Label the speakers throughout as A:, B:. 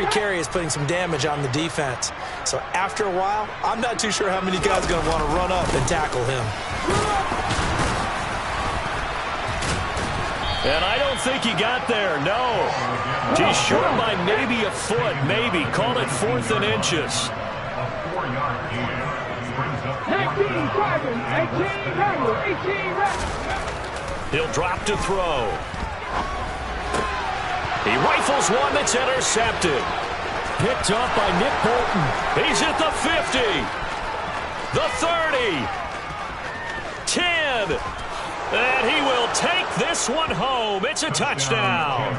A: every carry is putting some damage on the defense. So after a while, I'm not too sure how many guys are going to want to run up and tackle him.
B: And I don't think he got there, no. He's short by maybe a foot, maybe. Call it 4th and inches. 18. He'll drop to throw. He rifles one that's intercepted. Picked up by Nick Bolton. He's at the 50. The 30. 10. And he will take this one home. It's a touchdown.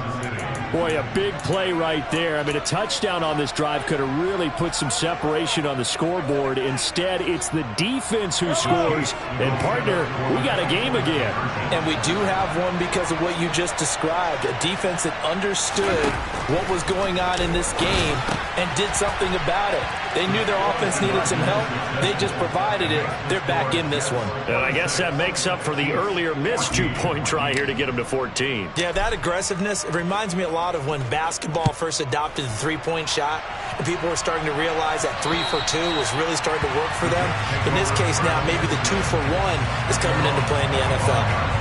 B: Boy, a big play right there. I mean, a touchdown on this drive could have really put some separation on the scoreboard. Instead, it's the defense who scores. And, partner, we got a game again.
A: And we do have one because of what you just described. A defense that understood what was going on in this game and did something about it. They knew their offense needed some help. They just provided it. They're back in this one.
B: And I guess that makes up for the earlier missed 2-point try here to get them to 14.
A: Yeah, that aggressiveness, it reminds me a lot of when basketball first adopted the three-point shot and people were starting to realize that 3 for 2 was really starting to work for them. In this case now, maybe the 2 for 1 is coming into play in the NFL.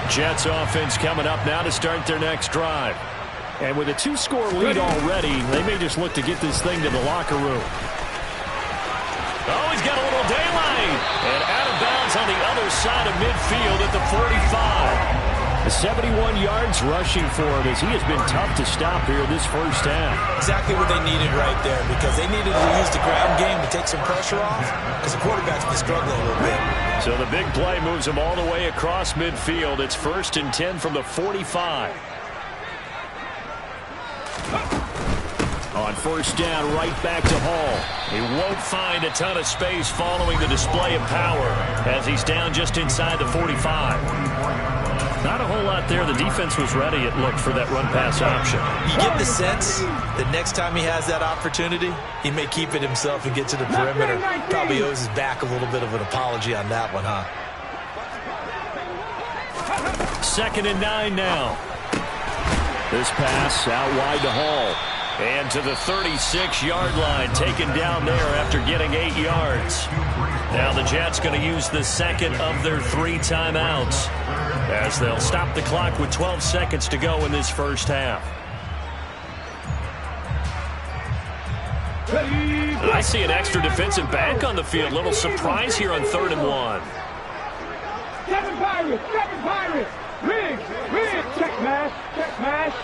B: Jets offense coming up now to start their next drive. And with a 2-score lead already, they may just look to get this thing to the locker room. Oh, he's got a little daylight. And out of bounds on the other side of midfield at the 45. 71 yards rushing for him as he has been tough to stop here this first half.
A: Exactly what they needed right there because they needed to use the ground game to take some pressure off because the quarterback's been struggling a little bit.
B: So the big play moves him all the way across midfield. It's 1st and 10 from the 45. On first down, right back to Hall. He won't find a ton of space following the display of power as he's down just inside the 45. Not a whole lot there. The defense was ready, it looked, for that run-pass option.
A: You get the sense that next time he has that opportunity, he may keep it himself and get to the perimeter. Probably owes his back a little bit of an apology on that one, huh?
B: 2nd and 9 now. This pass out wide to Hall. And to the 36-yard line, taken down there after getting 8 yards. Now the Jets going to use the second of their 3 timeouts as they'll stop the clock with 12 seconds to go in this first half. I see an extra defensive back on the field. Little surprise here on 3rd and 1.
C: 7 Pirates. Riggs, check mash.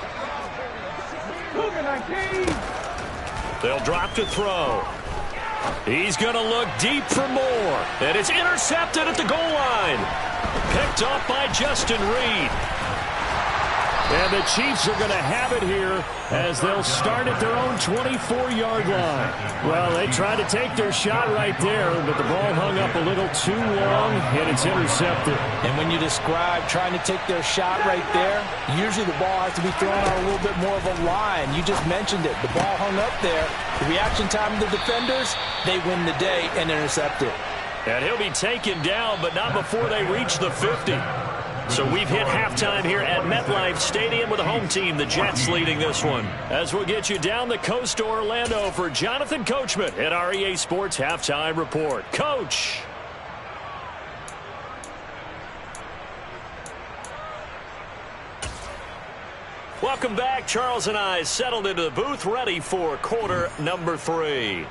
B: They'll drop to throw. He's going to look deep for more. And it's intercepted at the goal line. Picked off by Justin Reed. And the Chiefs are going to have it here as they'll start at their own 24-yard line. Well, they tried to take their shot right there, but the ball hung up a little too long, and it's intercepted.
A: And when you describe trying to take their shot right there, usually the ball has to be thrown on a little bit more of a line. You just mentioned it. The ball hung up there. The reaction time of the defenders, they win the day and intercept it.
B: And he'll be taken down, but not before they reach the 50. So we've hit halftime here at MetLife Stadium with the home team, the Jets, leading this one. As we'll get you down the coast to Orlando for Jonathan Coachman at our EA Sports Halftime Report. Coach. Welcome back. Charles and I settled into the booth, ready for quarter number 3.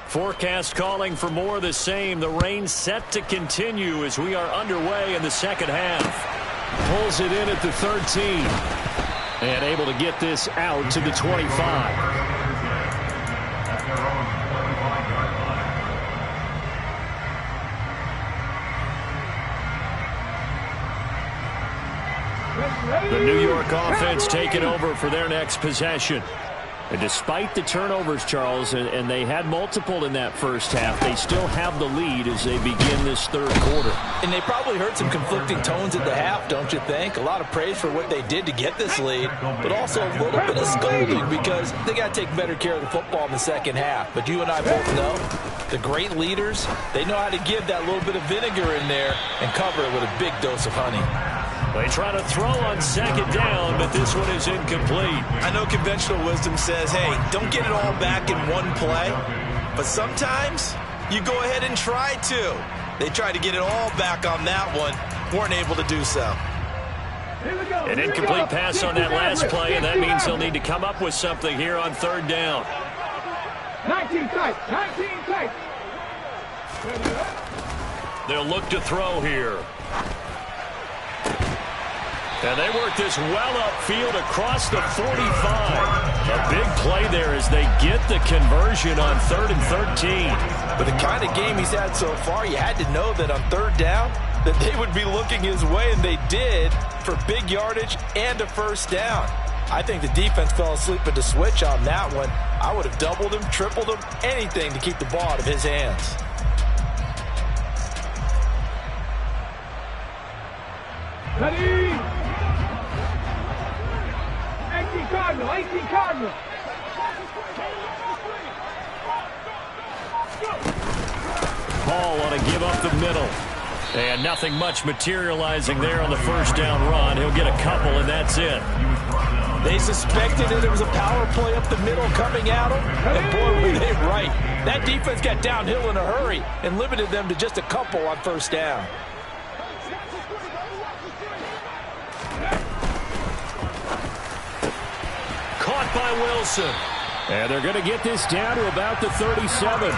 B: Forecast calling for more of the same. The rain set to continue as we are underway in the second half. Pulls it in at the 13. And able to get this out to the 25. The New York offense taking over for their next possession. And despite the turnovers, Charles, and they had multiple in that first half, they still have the lead as they begin this third quarter.
A: And they probably heard some conflicting tones at the half, don't you think? A lot of praise for what they did to get this lead, but also a little bit of scolding because they got to take better care of the football in the second half. But you and I both know the great leaders, they know how to give that little bit of vinegar in there and cover it with a big dose of honey.
B: They try to throw on second down, but this one is incomplete.
A: I know conventional wisdom says, hey, don't get it all back in one play. But sometimes you go ahead and try to. They tried to get it all back on that one. Weren't able to do so.
B: An incomplete pass on that last play, and that means they'll need to come up with something here on third down.
C: 19 tight. 19 tight.
B: They'll look to throw here. And they work this well upfield across the 45. A big play there as they get the conversion on 3rd and 13.
A: But the kind of game he's had so far, you had to know that on third down that they would be looking his way, and they did for big yardage and a first down. I think the defense fell asleep at the switch on that one. I would have doubled him, tripled him, anything to keep the ball out of his hands.
C: Ready? 18 Cardinal, 18 Cardinal.
B: Hall want to give up the middle. And nothing much materializing there on the first down run. He'll get a couple, and that's it.
A: They suspected that it was a power play up the middle coming at them, and boy, were they right. That defense got downhill in a hurry and limited them to just a couple on first down.
B: Caught by Wilson. And they're going to get this down to about the 37.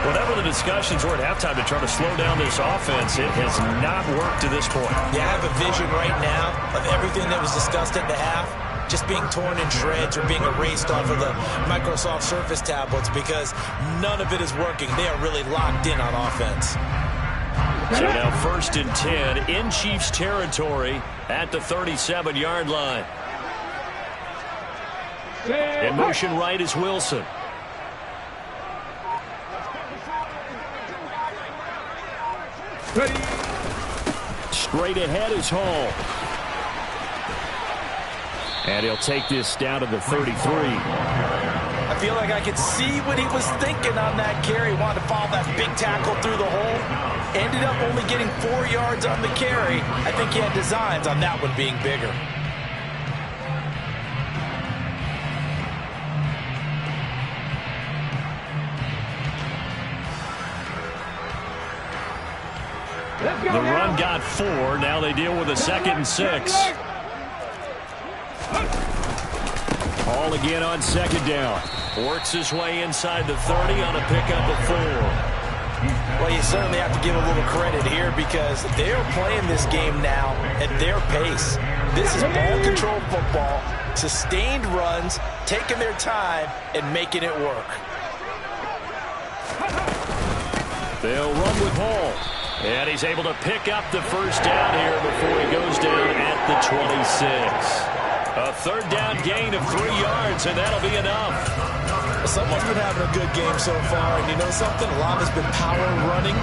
B: Whatever the discussions were at halftime to try to slow down this offense, it has not worked to this point.
A: Yeah, I have a vision right now of everything that was discussed at the half just being torn in shreds or being erased off of the Microsoft Surface tablets because none of it is working. They are really locked in on offense.
B: So now 1st and 10 in Chiefs territory at the 37-yard line. In motion right is Wilson.
C: Ready?
B: Straight ahead is Hall. And he'll take this down to the 33.
A: I feel like I could see what he was thinking on that carry. Wanted to follow that big tackle through the hole. Ended up only getting 4 yards on the carry. I think he had designs on that one being bigger.
B: The run got 4. Now they deal with a 2nd and 6. Hall again on 2nd down. Works his way inside the 30 on a pickup of 4.
A: Well, you certainly have to give a little credit here because they're playing this game now at their pace. This is ball control football, sustained runs, taking their time and making it work.
B: They'll run with Hall. And he's able to pick up the first down here before he goes down at the 26. A 3rd down gain of 3 yards, and that'll be enough.
A: Someone's been having a good game so far, and you know something? A lot has been power running.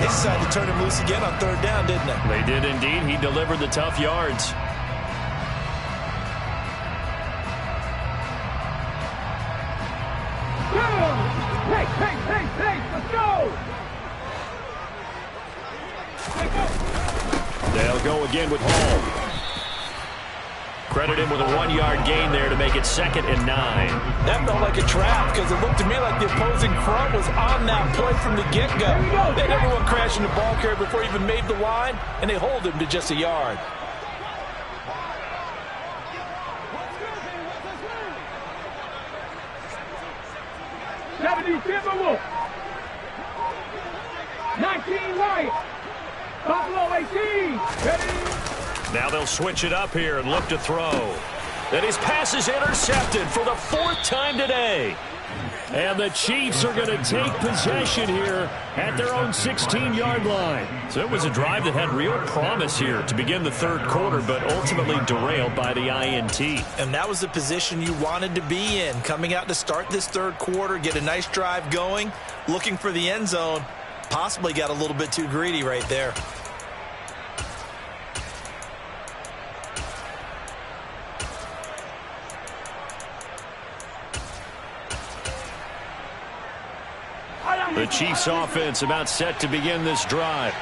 A: They decided to turn him loose again on 3rd down, didn't they?
B: They did indeed. He delivered the tough yards.
C: Hey, let's go!
B: They'll go again with Hall. Credit him with a 1-yard gain there to make it 2nd and 9.
A: That felt like a trap because it looked to me like the opposing front was on that play from the get-go. They had everyone crashing the ball carrier before he even made the line, and they hold him to just a yard.
C: Timberwolf. 19 right. Buffalo 18. Ready?
B: Now they'll switch it up here and look to throw. And his pass is intercepted for the 4th time today. And the Chiefs are going to take possession here at their own 16-yard line. So it was a drive that had real promise here to begin the third quarter, but ultimately derailed by the INT.
A: And that was the position you wanted to be in, coming out to start this third quarter, get a nice drive going, looking for the end zone. Possibly got a little bit too greedy right there.
B: The Chiefs offense about set to begin this drive.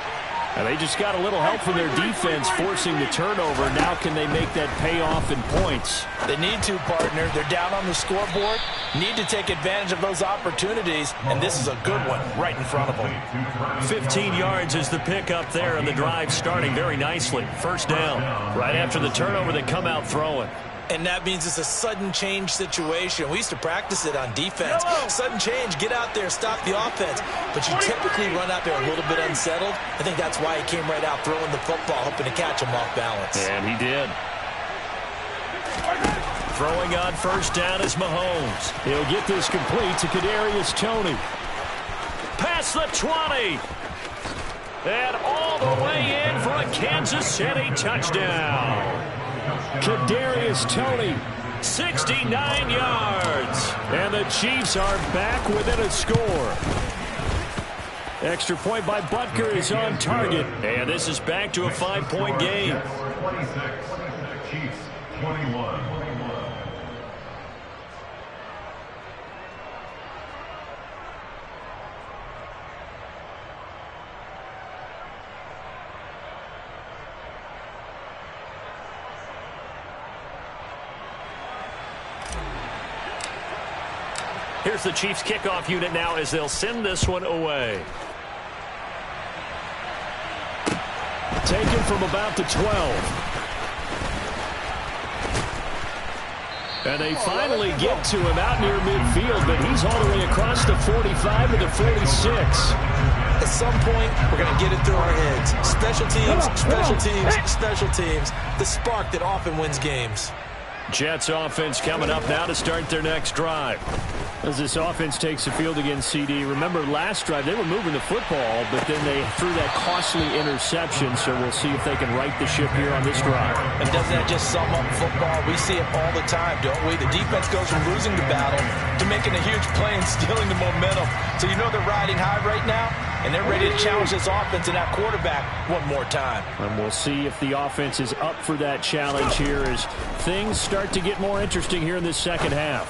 B: And they just got a little help from their defense forcing the turnover. Now can they make that pay off in points?
A: They need to, partner. They're down on the scoreboard. Need to take advantage of those opportunities. And this is a good one right in front of them.
B: 15 yards is the pickup there, and the drive starting very nicely. First down. Right after the turnover, they come out throwing.
A: And that means it's a sudden change situation. We used to practice it on defense. Sudden change, get out there, stop the offense. But you typically run out there a little bit unsettled. I think that's why he came right out throwing the football, hoping to catch him off balance.
B: And he did. Throwing on first down is Mahomes. He'll get this complete to Kadarius Toney. Past the 20. And all the way in for a Kansas City touchdown. Kadarius Toney, 69 yards. And the Chiefs are back within a score. Extra point by Butker is on target. And this is back to a 5-point game.
D: 26, Chiefs 21.
B: Here's the Chiefs kickoff unit now as they'll send this one away. Taken from about the 12. And they finally get to him out near midfield, but he's all the way across the 45 to the 46.
A: At some point, we're going to get it through our heads. Special teams, special teams, special teams. The spark that often wins games.
B: Jets offense coming up now to start their next drive. As this offense takes the field against CD, remember last drive they were moving the football, but then they threw that costly interception, so we'll see if they can right the ship here on this drive.
A: And doesn't that just sum up football? We see it all the time, don't we? The defense goes from losing the battle to making a huge play and stealing the momentum. So you know they're riding high right now, and they're ready to challenge this offense and that quarterback one more time.
B: And we'll see if the offense is up for that challenge here as things start to get more interesting here in this second half.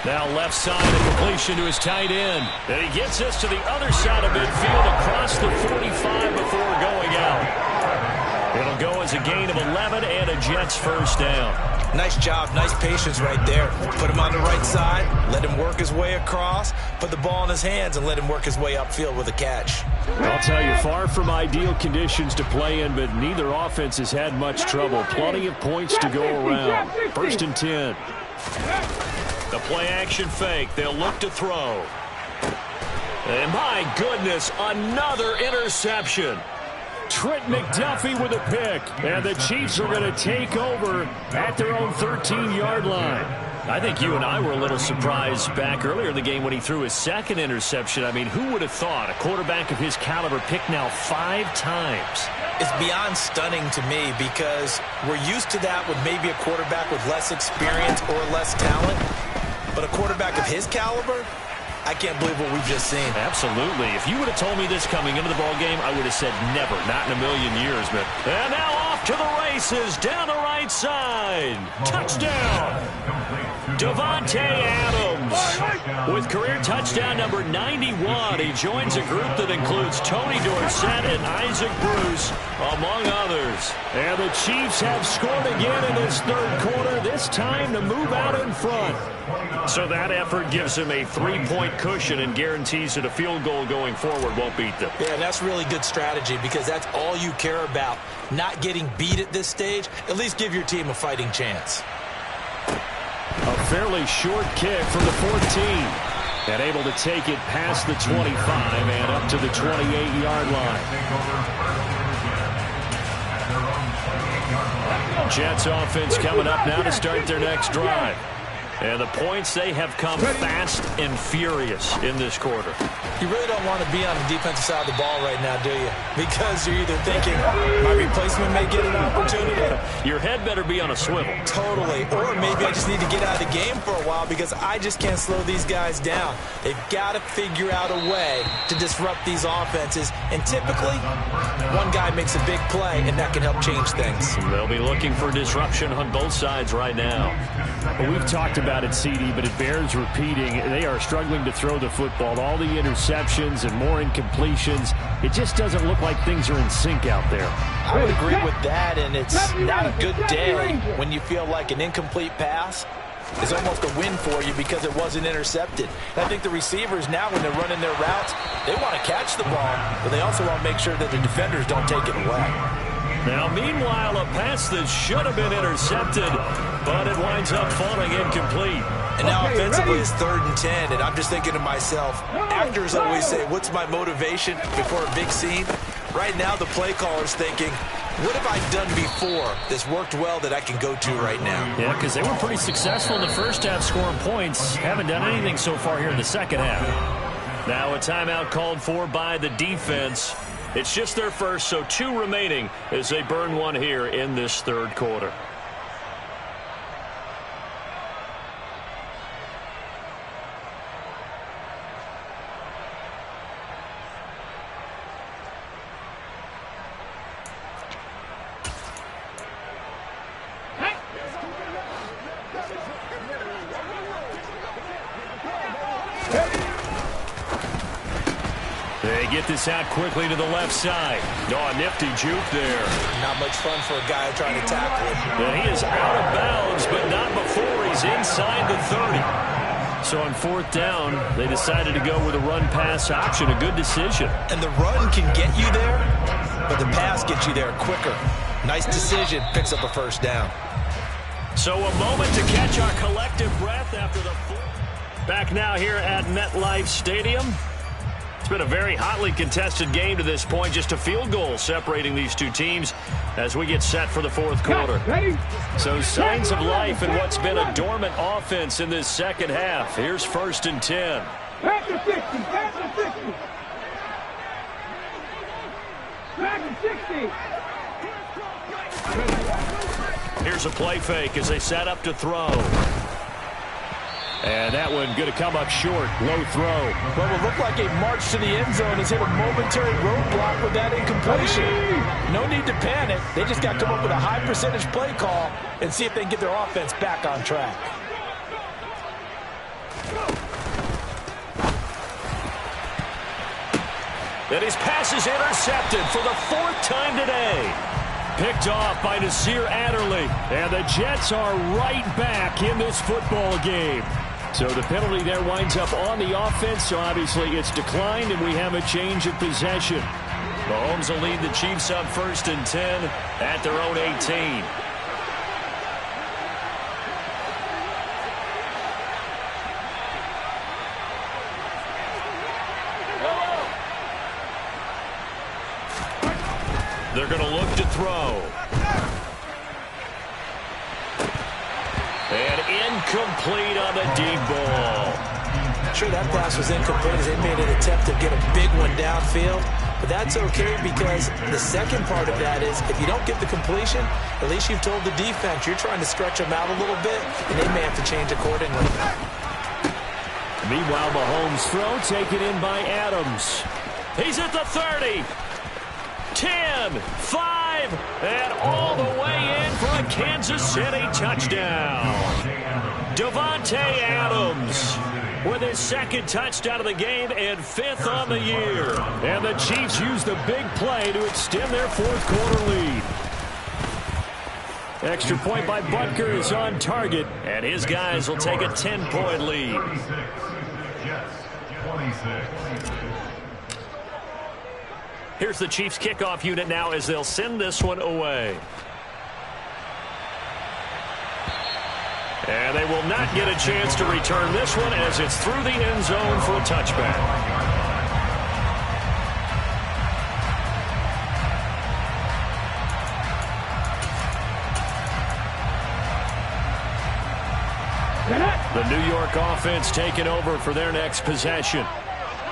B: Now left side, a completion to his tight end. And he gets us to the other side of midfield across the 45 before going out. It'll go as a gain of 11 and a Jets first down.
A: Nice job, nice patience right there. Put him on the right side, let him work his way across, put the ball in his hands, and let him work his way upfield with a catch.
B: I'll tell you, far from ideal conditions to play in, but neither offense has had much trouble. Plenty of points to go around. First and 10. The play-action fake. They'll look to throw. And my goodness, another interception. Trent McDuffie with a pick. And the Chiefs are going to take over at their own 13-yard line. I think you and I were a little surprised back earlier in the game when he threw his second interception. I mean, who would have thought a quarterback of his caliber picked now 5 times?
A: It's beyond stunning to me because we're used to that with maybe a quarterback with less experience or less talent. But a quarterback of his caliber, I can't believe what we've just seen.
B: Absolutely. If you would have told me this coming into the ballgame, I would have said never, not in a million years. But and now off to the races, down the right side. Touchdown. Davante Adams with career touchdown number 91. He joins a group that includes Tony Dorsett and Isaac Bruce, among others. And the Chiefs have scored again in this third quarter, this time to move out in front. So that effort gives him a 3-point cushion and guarantees that a field goal going forward won't beat them.
A: Yeah, that's really good strategy because that's all you care about. Not getting beat at this stage, at least give your team a fighting chance.
B: A fairly short kick from the 14. And able to take it past the 25 and up to the 28-yard line. Jets offense coming up now to start their next drive. And the points, they have come fast and furious in this quarter.
A: You really don't want to be on the defensive side of the ball right now, do you? Because you're either thinking, my replacement may get an opportunity.
B: Your head better be on a swivel.
A: Totally. Or maybe I just need to get out of the game for a while because I just can't slow these guys down. They've got to figure out a way to disrupt these offenses. And typically, one guy makes a big play, and that can help change things.
B: They'll be looking for disruption on both sides right now.
E: Well, we've talked about it, CD, but it bears repeating. They are struggling to throw the football. All the interceptions and more incompletions. It just doesn't look like things are in sync out there.
A: I would agree with that, and it's not a good day when you feel like an incomplete pass is almost a win for you because it wasn't intercepted. And I think the receivers now, when they're running their routes, they want to catch the ball, but they also want to make sure that the defenders don't take it away.
B: Now, meanwhile, a pass that should have been intercepted, but it winds up falling incomplete.
A: And now offensively it's 3rd and 10, and I'm just thinking to myself, actors always say, what's my motivation before a big scene? Right now the play caller's thinking, what have I done before that's worked well that I can go to right now?
E: Yeah, because they were pretty successful in the first half scoring points. Haven't done anything so far here in the second half.
B: Now a timeout called for by the defense. It's just their first, so 2 remaining as they burn one here in this 3rd quarter.
E: They get this out quickly to the left side.
B: Oh, a nifty juke there.
A: Not much fun for a guy trying to tackle him.
B: And he is out of bounds, but not before he's inside the 30.
E: So on 4th down, they decided to go with a run-pass option. A good decision.
A: And the run can get you there, but the pass gets you there quicker. Nice decision. Picks up a 1st down.
B: So a moment to catch our collective breath after the back now here at MetLife Stadium. It's been a very hotly contested game to this point. Just a field goal separating these two teams as we get set for the 4th quarter. So signs of life in what's been a dormant offense in this second half. Here's 1st and 10.
C: Back to 60. Back to 60. Back to 60.
B: Here's a play fake as they set up to throw.
E: And that one going to come up short. Low throw.
A: Well, it looked like a march to the end zone has hit a momentary roadblock with that incompletion. No need to panic. They just got to come up with a high percentage play call and see if they can get their offense back on track.
B: And his pass is intercepted for the 4th time today.
E: Picked off by Nasir Adderley. And the Jets are right back in this football game. So the penalty there winds up on the offense. So obviously it's declined, and we have a change of possession.
B: Mahomes will lead the Chiefs up 1st and 10 at their own 18. They're going to look to throw. And incomplete on the deep ball.
A: Sure, that pass was incomplete as they made an attempt to get a big one downfield. But that's okay because the second part of that is if you don't get the completion, at least you've told the defense you're trying to stretch them out a little bit, and they may have to change accordingly.
E: Meanwhile, Mahomes' throw taken in by Adams.
B: He's at the 30. 10, 5, and all the way in for a Kansas City touchdown. Davante Adams with his 2nd touchdown of the game and 5th on the year.
E: And the Chiefs use the big play to extend their 4th quarter lead. Extra point by Butker is on target.
B: And his guys will take a 10-point lead.
D: 26. Jets, 26.
B: Here's the Chiefs kickoff unit now as they'll send this one away. And they will not get a chance to return this one as it's through the end zone for a touchback.
E: The New York offense taking over for their next possession.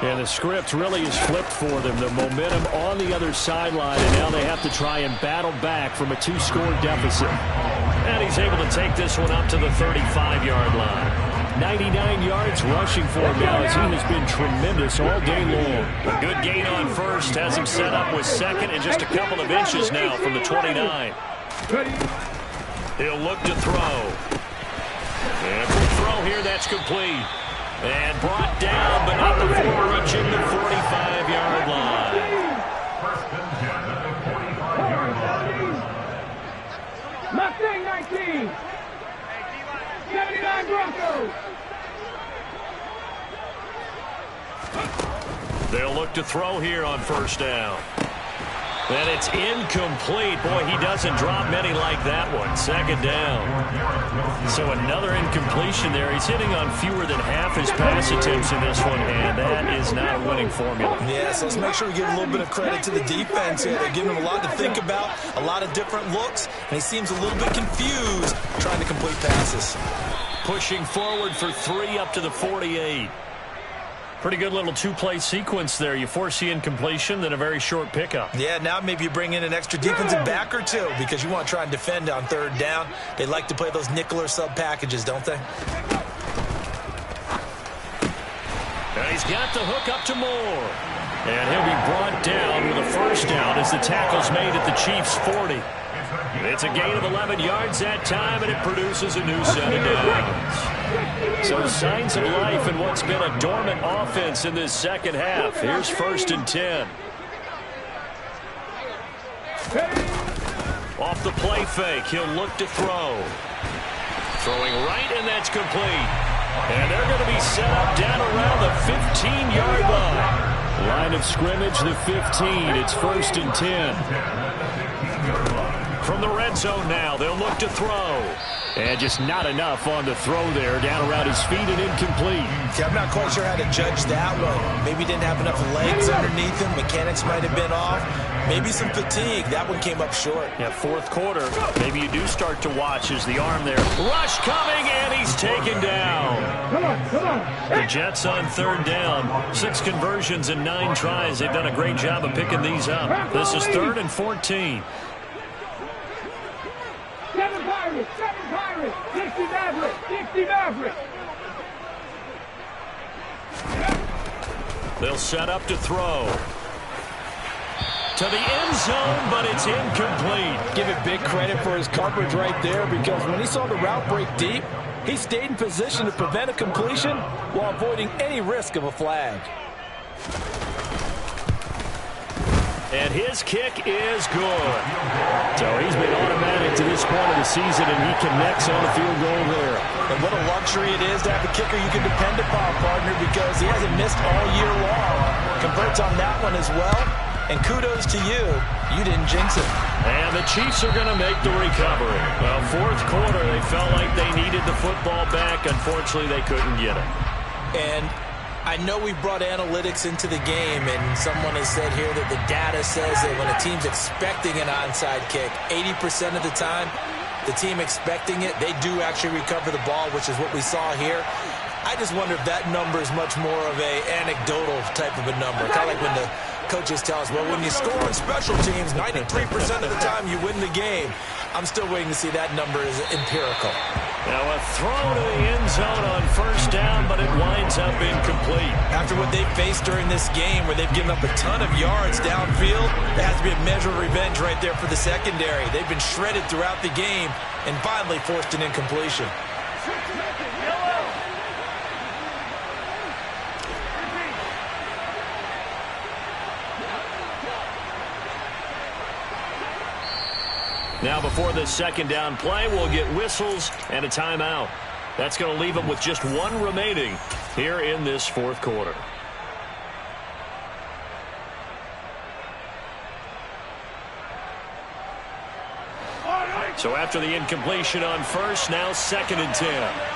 E: And the script really is flipped for them. The momentum on the other sideline, and now they have to try and battle back from a 2-score deficit. And he's able to take this one up to the 35-yard line. 99 yards rushing for him now as he has been tremendous all day long. A good gain on first has him set up with second and just a couple of inches now from the 29. He'll look to throw. And for throw here, that's complete. And brought down, but not before reaching the 45-yard line.
D: First and 10 at the 45-yard line.
C: Mustang 19. 79 Broncos.
B: They'll look to throw here on first down. And it's incomplete. Boy, he doesn't drop many like that one. Second down. So another incompletion there. He's hitting on fewer than half his pass attempts in this one, and that is not a winning formula.
A: Yeah, so let's make sure we give a little bit of credit to the defense here. They're giving him a lot to think about, a lot of different looks, and he seems a little bit confused trying to complete passes.
B: Pushing forward for 3 up to the 48. Pretty good little two-play sequence there. You force the incompletion, then a very short pickup.
A: Yeah, now maybe you bring in an extra defensive back or two because you want to try and defend on third down. They like to play those nickel or sub packages, don't they?
B: And he's got the hook up to Moore. And he'll be brought down with a first down as the tackle's made at the Chiefs' 40. It's a gain of 11 yards that time, and it produces a new set of downs. So signs of life in what's been a dormant offense in this second half. Here's first and 10. Off the play fake, he'll look to throw. Throwing right, and that's complete. And they're going to be set up down around the 15-yard line.
E: Line of scrimmage, the 15. It's first and 10.
B: From the red zone now, they'll look to throw.
E: And just not enough on the throw there. Down around his feet and incomplete.
A: Yeah, I'm not quite sure how to judge that one. Maybe he didn't have enough legs underneath him. Mechanics might have been off. Maybe some fatigue. That one came up short.
B: Yeah, fourth quarter, maybe you do start to watch as the arm there. Rush coming, and he's taken down.
C: Come on.
B: The Jets on third down. 6 conversions and 9 tries. They've done a great job of picking these up. This is 3rd and 14.
C: 7 Pirates. 60 Mavericks.
B: They'll set up to throw. To the end zone, but it's incomplete.
A: Give it big credit for his coverage right there because when he saw the route break deep, he stayed in position to prevent a completion while avoiding any risk of a flag.
B: And his kick is good.
E: So he's been automatic to this point of the season, and he connects on the field goal there.
A: And what a luxury it is to have a kicker you can depend upon, partner, because he hasn't missed all year long. Converts on that one as well. And kudos to you. You didn't jinx it.
B: And the Chiefs are going to make the recovery. Well, fourth quarter, they felt like they needed the football back. Unfortunately, they couldn't get it.
A: And I know we brought analytics into the game, and someone has said here that the data says that when a team's expecting an onside kick, 80% of the time, the team expecting it, they do actually recover the ball, which is what we saw here. I just wonder if that number is much more of a anecdotal type of a number. Kind of like when the coaches tell us, well, when you score on special teams, 93% of the time you win the game. I'm still waiting to see that number is empirical.
B: Now a throw to the end zone on first down, but it winds up incomplete.
A: After what they've faced during this game, where they've given up a ton of yards downfield, there has to be a measure of revenge right there for the secondary. They've been shredded throughout the game and finally forced an incompletion.
B: Now before this second down play, we'll get whistles and a timeout. That's going to leave them with just one remaining here in this fourth quarter. So after the incompletion on first, now 2nd and 10.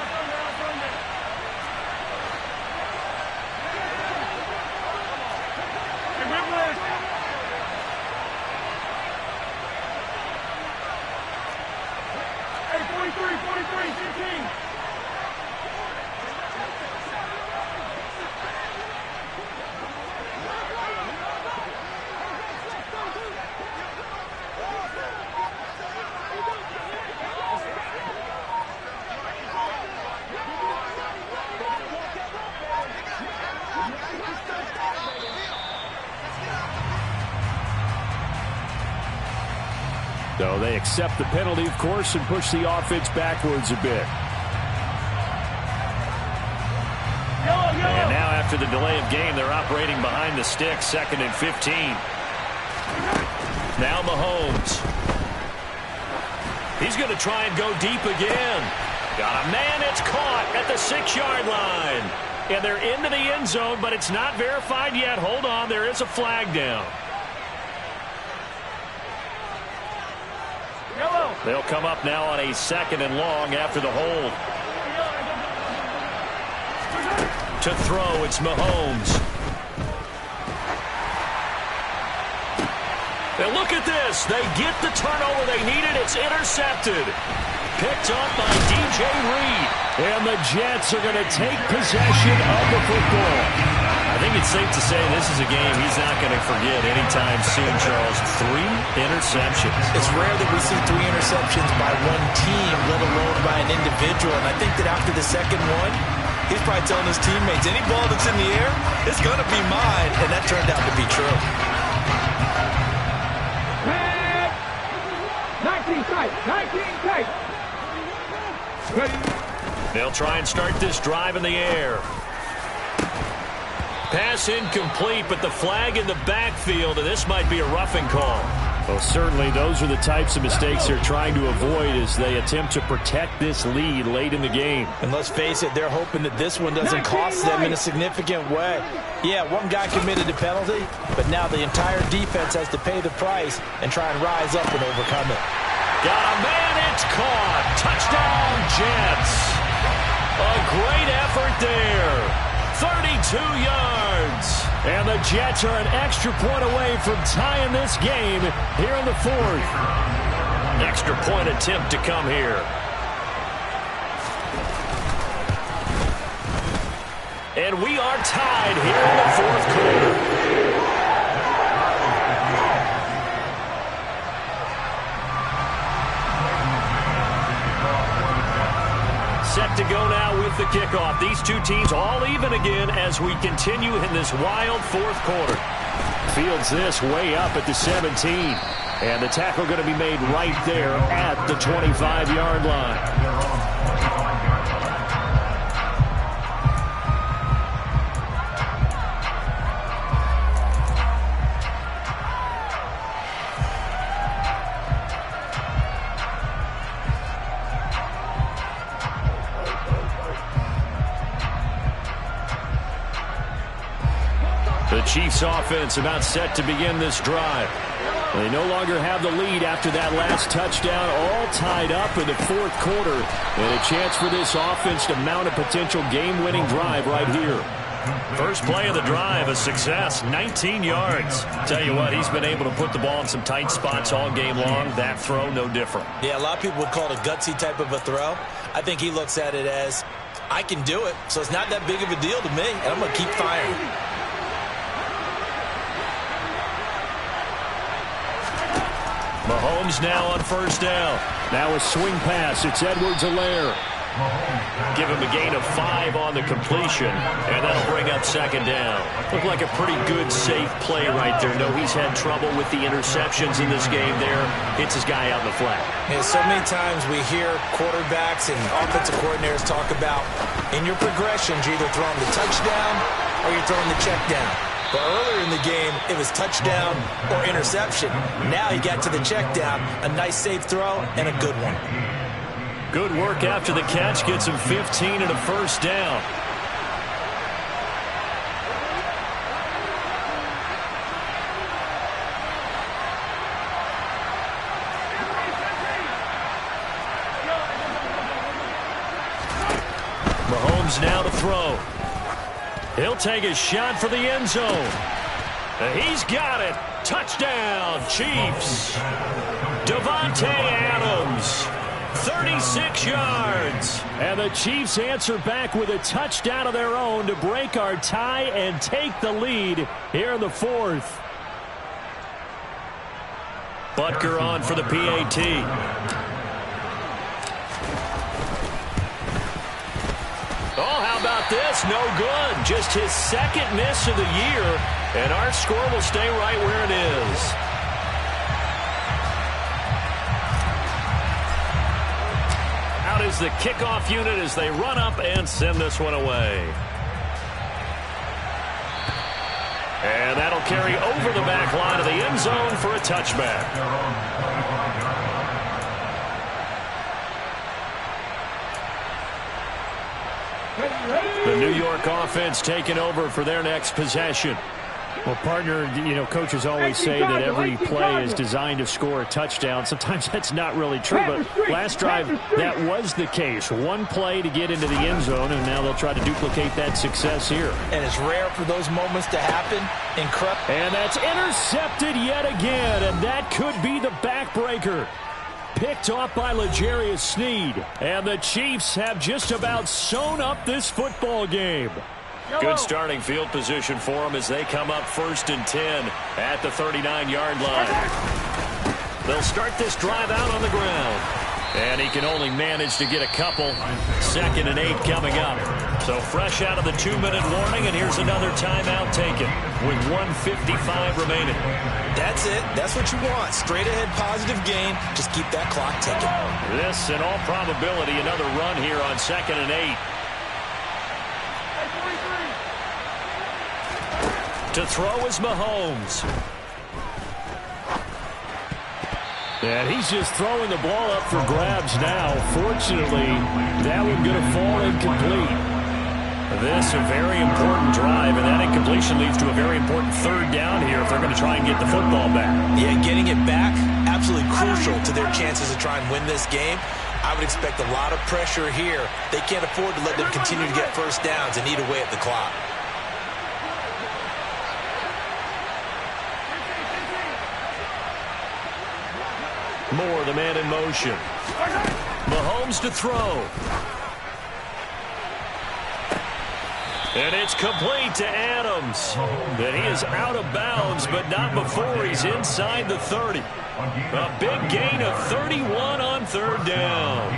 E: So they accept the penalty, of course, and push the offense backwards a bit.
B: And now after the delay of game, they're operating behind the stick, 2nd and 15. Now Mahomes. He's going to try and go deep again. Got a man, it's caught at the 6-yard line. And they're into the end zone, but it's not verified yet. Hold on, there is a flag down. They'll come up now on a 2nd and long after the hold. To throw, it's Mahomes. And look at this. They get the turnover they needed. It's intercepted. Picked up by DJ Reed.
E: And the Jets are going to take possession of the football.
B: I think it's safe to say this is a game he's not going to forget anytime soon, Charles. 3 interceptions.
A: It's rare that we see 3 interceptions by one team, let alone by an individual. And I think that after the second one, he's probably telling his teammates, any ball that's in the air, it's going to be mine. And that turned out to be true.
C: 19 tight. 19 tight.
B: They'll try and start this drive in the air. Pass incomplete, but the flag in the backfield, and this might be a roughing call.
E: Well, certainly those are the types of mistakes they're trying to avoid as they attempt to protect this lead late in the game.
A: And let's face it, they're hoping that this one doesn't cost them in a significant way. Yeah, one guy committed a penalty, but now the entire defense has to pay the price and try and rise up and overcome it.
B: Got a man, it's caught. Touchdown, Jets. A great effort there. 32 yards.
E: And the Jets are an extra point away from tying this game here in the 4th.
B: Extra point attempt to come here. And we are tied here in the 4th quarter. Set to go now with the kickoff. These two teams all even again as we continue in this wild 4th quarter.
E: Fields this way up at the 17. And the tackle going to be made right there at the 25-yard line.
B: The Chiefs offense about set to begin this drive.
E: They no longer have the lead after that last touchdown, all tied up in the 4th quarter. And a chance for this offense to mount a potential game-winning drive right here.
B: First play of the drive, a success, 19 yards. Tell you what, he's been able to put the ball in some tight spots all game long. That throw, no different.
A: Yeah, a lot of people would call it a gutsy type of a throw. I think he looks at it as, I can do it, so it's not that big of a deal to me, and I'm going to keep firing.
B: Mahomes now on first down.
E: Now a swing pass. It's Edwards-Helaire.
B: Give him a gain of 5 on the completion, and that'll bring up 2nd down. Looked like a pretty good, safe play right there. No, he's had trouble with the interceptions in this game there. Hits his guy out in the flat.
A: Yeah, so many times we hear quarterbacks and offensive coordinators talk about, in your progressions, you're either throwing the touchdown or you're throwing the check down. But earlier in the game, it was touchdown or interception. Now he got to the check down, a nice safe throw, and a good one.
B: Good work after the catch. Gets him 15 and a first down. Mahomes now to throw. He'll take a shot for the end zone. He's got it. Touchdown, Chiefs. Davante Adams, 36 yards.
E: And the Chiefs answer back with a touchdown of their own to break our tie and take the lead here in the 4th.
B: Butker on for the PAT. Oh, how about this? No good. Just his 2nd miss of the year, and our score will stay right where it is. is the kickoff unit as they run up and send this one away. And that'll carry over the back line of the end zone for a touchback. The New York offense taking over for their next possession.
E: Well, partner, coaches always say that every play is designed to score a touchdown. Sometimes that's not really true, but last drive, that was the case. One play to get into the end zone, and now they'll try to duplicate that success here.
A: And it's rare for those moments to happen. Incredible.
E: And that's intercepted yet again, and that could be the backbreaker. Picked off by L'Jarius Sneed. And the Chiefs have just about sewn up this football game.
B: Good starting field position for them as they come up 1st and 10 at the 39-yard line. They'll start this drive out on the ground. And he can only manage to get a couple. 2nd and 8 coming up. So fresh out of the 2-minute warning, and here's another timeout taken with 1:55 remaining.
A: That's it. That's what you want. Straight ahead positive gain. Just keep that clock ticking.
B: This, in all probability, another run here on 2nd and 8. To throw is Mahomes.
E: And he's just throwing the ball up for grabs now. Fortunately, that one going to fall incomplete.
B: This a very important drive, and that incompletion leads to a very important 3rd down here if they're going to try and get the football back.
A: Yeah, getting it back, absolutely crucial to their chances to try and win this game. I would expect a lot of pressure here. They can't afford to let them continue to get first downs and eat away at the clock.
B: Moore, the man in motion. Mahomes to throw. And it's complete to Adams. And he is out of bounds, but not before he's inside the 30. A big gain of 31 on 3rd down.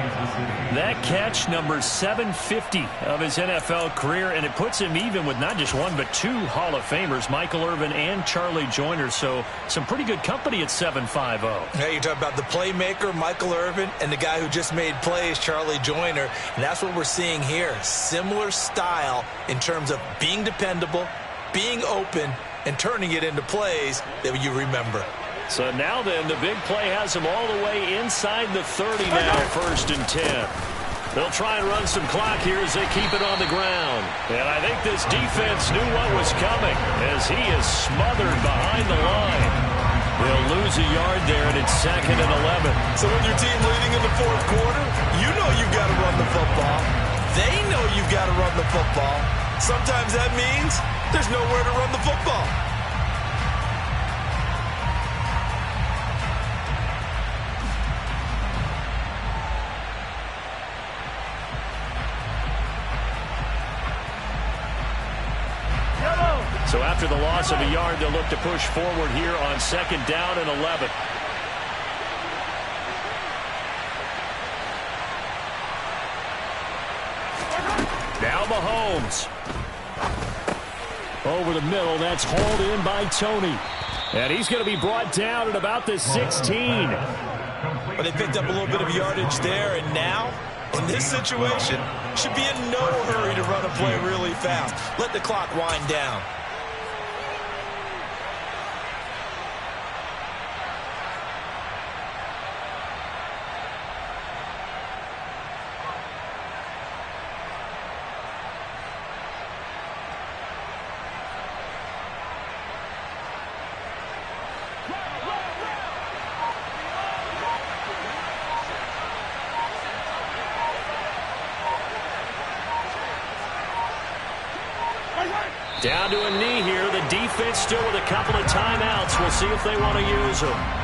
B: That catch, number 750 of his NFL career, and it puts him even with not just one but 2 Hall of Famers, Michael Irvin and Charlie Joyner. So some pretty good company at 750.
A: Hey, you're talking about the playmaker, Michael Irvin, and the guy who just made plays, Charlie Joyner. And that's what we're seeing here. Similar style in terms of being dependable, being open, and turning it into plays that you remember.
B: So now then, the big play has them all the way inside the 30 now, 1st and 10. They'll try and run some clock here as they keep it on the ground. And I think this defense knew what was coming as he is smothered behind the line. They'll lose a yard there, and it's 2nd and 11.
A: So with your team leading in the 4th quarter, you know you've got to run the football. They know you've got to run the football. Sometimes that means there's nowhere to run the football.
B: So after the loss of a yard, they'll look to push forward here on 2nd down and 11. Now Mahomes.
E: Over the middle, that's hauled in by Tony. And he's going to be brought down at about the 16.
A: But they picked up a little bit of yardage there, and now, in this situation, should be in no hurry to run a play really fast. Let the clock wind down.
B: Down to a knee here. The defense still with a couple of timeouts. We'll see if they want to use them.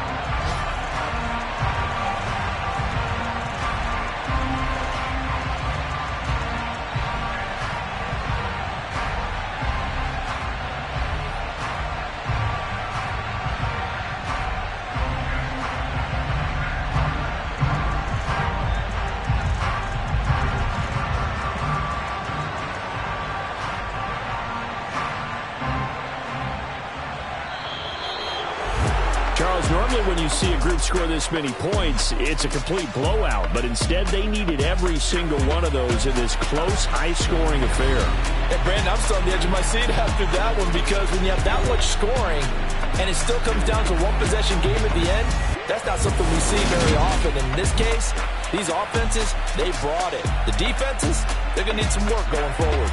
E: Normally when you see a group score this many points, it's a complete blowout. But instead, they needed every single one of those in this close, high-scoring affair.
A: Hey, Brandon, I'm still on the edge of my seat after that one because when you have that much scoring and it still comes down to one-possession game at the end, that's not something we see very often. In this case, these offenses, they brought it. The defenses, they're going to need some work going forward.